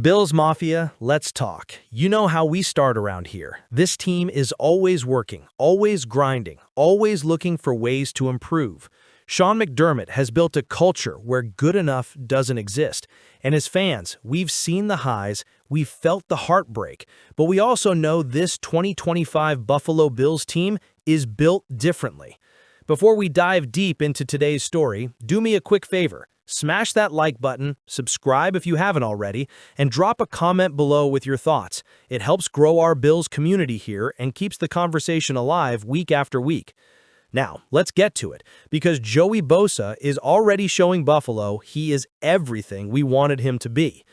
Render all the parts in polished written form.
Bills Mafia, let's talk. You know how we start around here. This team is always working, always grinding, always looking for ways to improve. Sean McDermott has built a culture where good enough doesn't exist. And as fans, we've seen the highs, we've felt the heartbreak, but we also know this 2025 Buffalo Bills team is built differently. Before we dive deep into today's story, do me a quick favor. Smash that like button, subscribe if you haven't already, and drop a comment below with your thoughts. It helps grow our Bills community here and keeps the conversation alive week after week. Now, let's get to it, because Joey Bosa is already showing Buffalo he is everything we wanted him to be.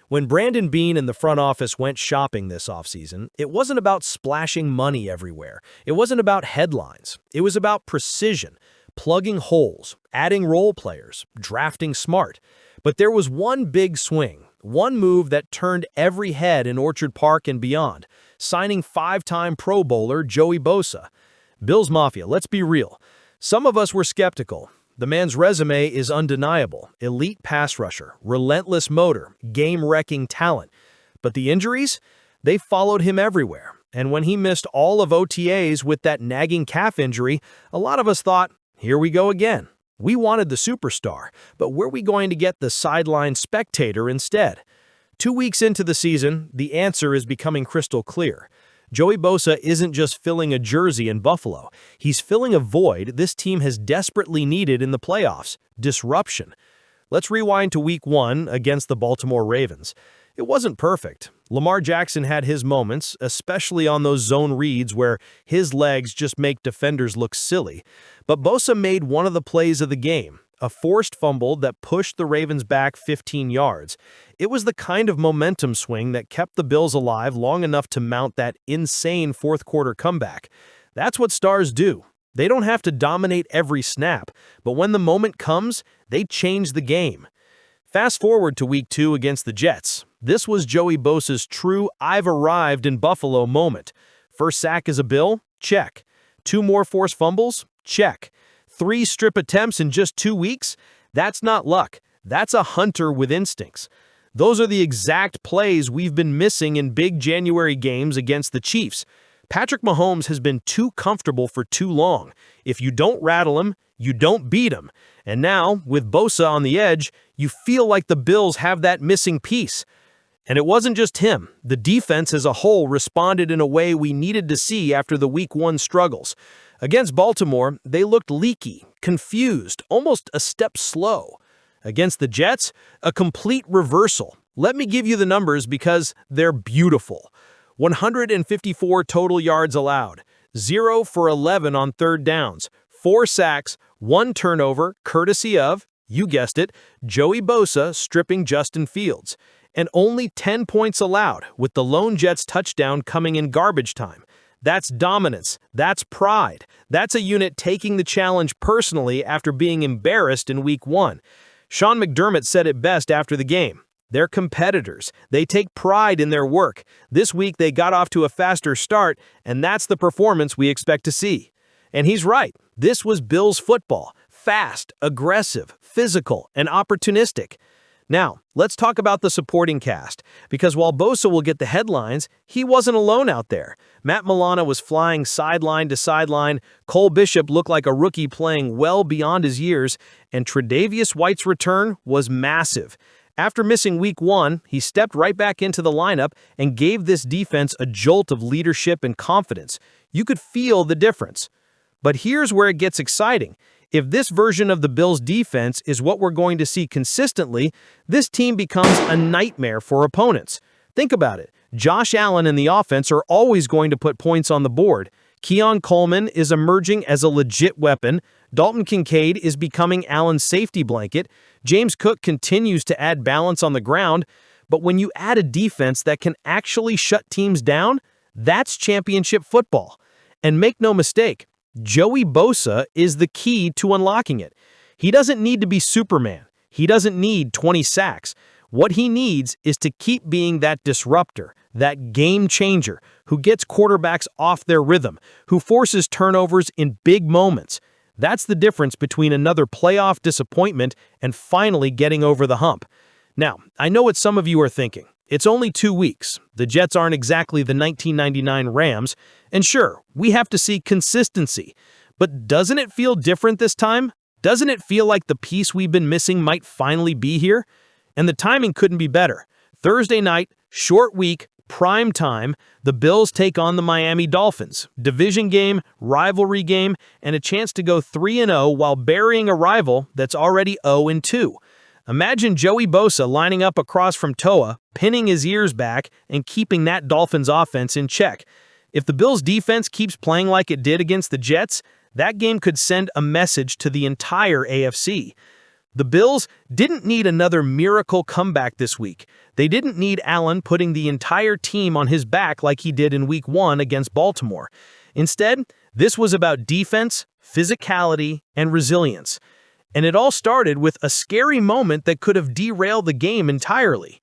When Brandon Beane and the front office went shopping this offseason, it wasn't about splashing money everywhere. It wasn't about headlines. It was about precision. Plugging holes, adding role players, drafting smart. But there was one big swing, one move that turned every head in Orchard Park and beyond, signing five-time Pro Bowler Joey Bosa. Bills Mafia, let's be real. Some of us were skeptical. The man's resume is undeniable. Elite pass rusher, relentless motor, game-wrecking talent. But the injuries? They followed him everywhere. And when he missed all of OTAs with that nagging calf injury, a lot of us thought, here we go again. We wanted the superstar, but were we going to get the sideline spectator instead? 2 weeks into the season, the answer is becoming crystal clear. Joey Bosa isn't just filling a jersey in Buffalo. He's filling a void this team has desperately needed in the playoffs: disruption. Let's rewind to Week 1 against the Baltimore Ravens. It wasn't perfect. Lamar Jackson had his moments, especially on those zone reads where his legs just make defenders look silly. But Bosa made one of the plays of the game, a forced fumble that pushed the Ravens back 15 yards. It was the kind of momentum swing that kept the Bills alive long enough to mount that insane fourth-quarter comeback. That's what stars do. They don't have to dominate every snap, but when the moment comes, they change the game. Fast forward to Week 2 against the Jets. This was Joey Bosa's true "I've arrived in Buffalo" moment. First sack as a Bill? Check. 2 more forced fumbles? Check. 3 strip attempts in just 2 weeks? That's not luck. That's a hunter with instincts. Those are the exact plays we've been missing in big January games against the Chiefs. Patrick Mahomes has been too comfortable for too long. If you don't rattle him, you don't beat him. And now, with Bosa on the edge, you feel like the Bills have that missing piece. And it wasn't just him. The defense as a whole responded in a way we needed to see after the Week 1 struggles. Against Baltimore, they looked leaky, confused, almost a step slow. Against the Jets, a complete reversal. Let me give you the numbers because they're beautiful. 154 total yards allowed, 0 for 11 on third downs, 4 sacks, 1 turnover, courtesy of, you guessed it, Joey Bosa stripping Justin Fields, and only 10 points allowed, with the lone Jets touchdown coming in garbage time. That's dominance. That's pride. That's a unit taking the challenge personally after being embarrassed in Week 1. Sean McDermott said it best after the game. They're competitors. They take pride in their work. This week they got off to a faster start, and that's the performance we expect to see. And he's right. This was Bills football. Fast, aggressive, physical, and opportunistic. Now, let's talk about the supporting cast, because while Bosa will get the headlines, he wasn't alone out there. Matt Milano was flying sideline to sideline, Cole Bishop looked like a rookie playing well beyond his years, and Tre'Davious White's return was massive. After missing Week 1, he stepped right back into the lineup and gave this defense a jolt of leadership and confidence. You could feel the difference. But here's where it gets exciting. If this version of the Bills' defense is what we're going to see consistently, this team becomes a nightmare for opponents. Think about it. Josh Allen and the offense are always going to put points on the board. Keon Coleman is emerging as a legit weapon. Dalton Kincaid is becoming Allen's safety blanket. James Cook continues to add balance on the ground. But when you add a defense that can actually shut teams down, that's championship football. And make no mistake, Joey Bosa is the key to unlocking it. He doesn't need to be Superman. He doesn't need 20 sacks. What he needs is to keep being that disruptor, that game changer, who gets quarterbacks off their rhythm, who forces turnovers in big moments. That's the difference between another playoff disappointment and finally getting over the hump. Now, I know what some of you are thinking. It's only 2 weeks. The Jets aren't exactly the 1999 Rams, and sure, we have to see consistency. But doesn't it feel different this time? Doesn't it feel like the piece we've been missing might finally be here? And the timing couldn't be better. Thursday night, short week, prime time, the Bills take on the Miami Dolphins. Division game, rivalry game, and a chance to go 3-0 while burying a rival that's already 0-2. Imagine Joey Bosa lining up across from Toa, pinning his ears back, and keeping that Dolphins offense in check. If the Bills' defense keeps playing like it did against the Jets, that game could send a message to the entire AFC. The Bills didn't need another miracle comeback this week. They didn't need Allen putting the entire team on his back like he did in Week 1 against Baltimore. Instead, this was about defense, physicality, and resilience. And it all started with a scary moment that could have derailed the game entirely.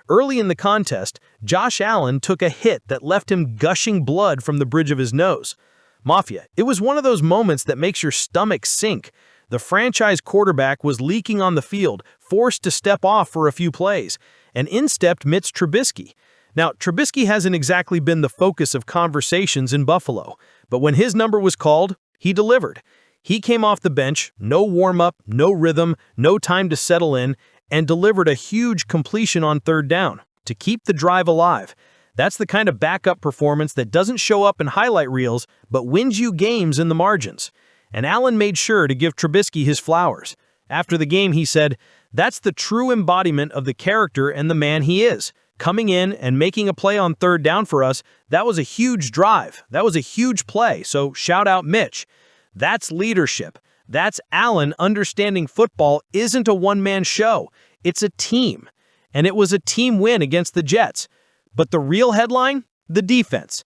Early in the contest, Josh Allen took a hit that left him gushing blood from the bridge of his nose. Mafia, it was one of those moments that makes your stomach sink. The franchise quarterback was leaking on the field, forced to step off for a few plays, and in stepped Mitch Trubisky. Now, Trubisky hasn't exactly been the focus of conversations in Buffalo, but when his number was called, he delivered. He came off the bench, no warm-up, no rhythm, no time to settle in, and delivered a huge completion on third down to keep the drive alive. That's the kind of backup performance that doesn't show up in highlight reels, but wins you games in the margins. And Allen made sure to give Trubisky his flowers. After the game, he said, "That's the true embodiment of the character and the man he is. Coming in and making a play on third down for us, that was a huge drive. That was a huge play, so shout out Mitch." That's leadership. That's Allen understanding football isn't a one-man show. It's a team. And it was a team win against the Jets. But the real headline? The defense.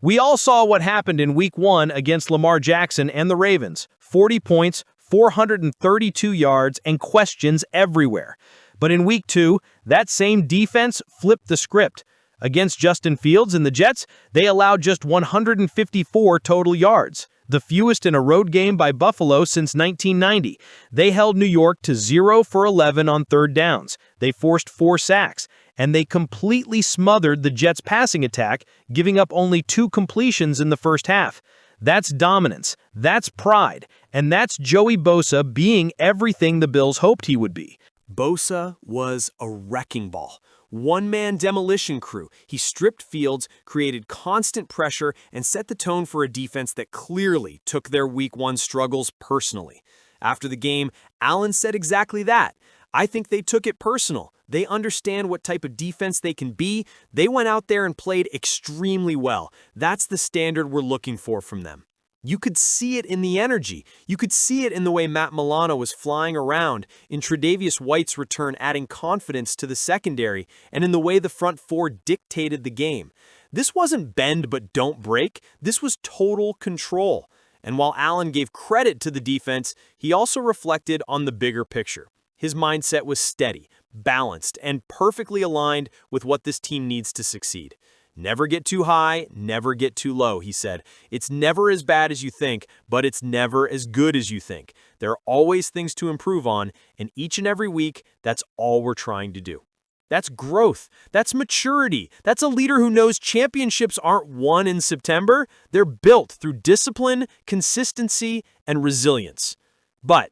We all saw what happened in Week 1 against Lamar Jackson and the Ravens. 40 points, 432 yards, and questions everywhere. But in Week 2, that same defense flipped the script. Against Justin Fields and the Jets, they allowed just 154 total yards, the fewest in a road game by Buffalo since 1990. They held New York to 0 for 11 on third downs. They forced 4 sacks, and they completely smothered the Jets' passing attack, giving up only 2 completions in the first half. That's dominance, that's pride, and that's Joey Bosa being everything the Bills hoped he would be. Bosa was a wrecking ball. One-man demolition crew. He stripped Fields, created constant pressure, and set the tone for a defense that clearly took their Week 1 struggles personally. After the game, Allen said exactly that. "I think they took it personal. They understand what type of defense they can be. They went out there and played extremely well. That's the standard we're looking for from them." You could see it in the energy. You could see it in the way Matt Milano was flying around, in Tre'Davious White's return adding confidence to the secondary, and in the way the front four dictated the game. This wasn't bend but don't break. This was total control. And while Allen gave credit to the defense, he also reflected on the bigger picture. His mindset was steady, balanced, and perfectly aligned with what this team needs to succeed. "Never get too high, never get too low," he said. "It's never as bad as you think, but it's never as good as you think. There are always things to improve on, and each and every week, that's all we're trying to do." That's growth. That's maturity. That's a leader who knows championships aren't won in September. They're built through discipline, consistency, and resilience. But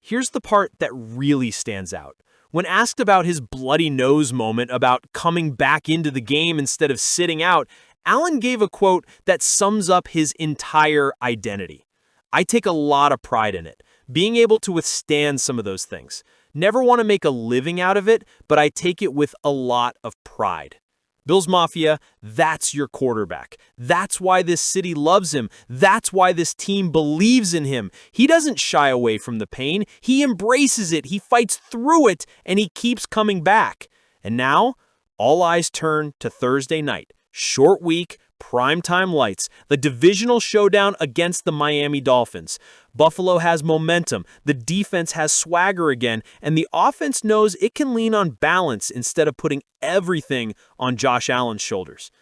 here's the part that really stands out. When asked about his bloody nose moment about coming back into the game instead of sitting out, Allen gave a quote that sums up his entire identity. "I take a lot of pride in it, being able to withstand some of those things. Never want to make a living out of it, but I take it with a lot of pride." Bills Mafia, that's your quarterback. That's why this city loves him. That's why this team believes in him. He doesn't shy away from the pain. He embraces it. He fights through it, and he keeps coming back. And now, all eyes turn to Thursday night. Short week, primetime lights, the divisional showdown against the Miami Dolphins. Buffalo has momentum, the defense has swagger again, and the offense knows it can lean on balance instead of putting everything on Josh Allen's shoulders.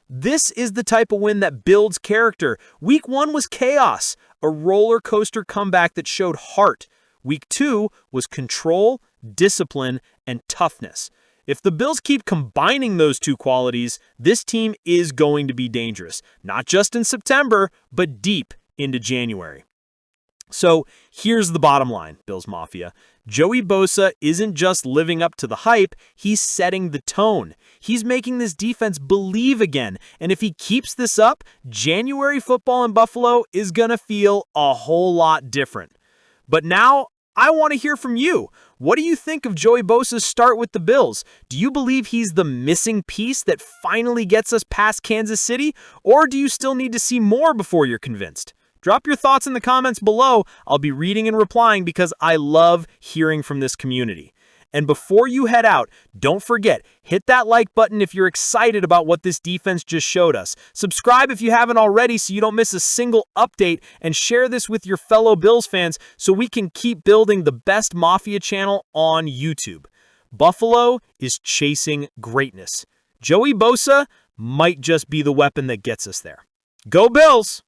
This is the type of win that builds character. Week 1 was chaos, a roller coaster comeback that showed heart. Week 2 was control, discipline, and toughness. If the Bills keep combining those two qualities, this team is going to be dangerous, not just in September, but deep into January. So here's the bottom line, Bills Mafia. Joey Bosa isn't just living up to the hype, he's setting the tone. He's making this defense believe again, and if he keeps this up, January football in Buffalo is gonna feel a whole lot different. But now, I want to hear from you. What do you think of Joey Bosa's start with the Bills? Do you believe he's the missing piece that finally gets us past Kansas City, or do you still need to see more before you're convinced? Drop your thoughts in the comments below. I'll be reading and replying because I love hearing from this community. And before you head out, don't forget, hit that like button if you're excited about what this defense just showed us. Subscribe if you haven't already so you don't miss a single update, and share this with your fellow Bills fans so we can keep building the best Mafia channel on YouTube. Buffalo is chasing greatness. Joey Bosa might just be the weapon that gets us there. Go Bills!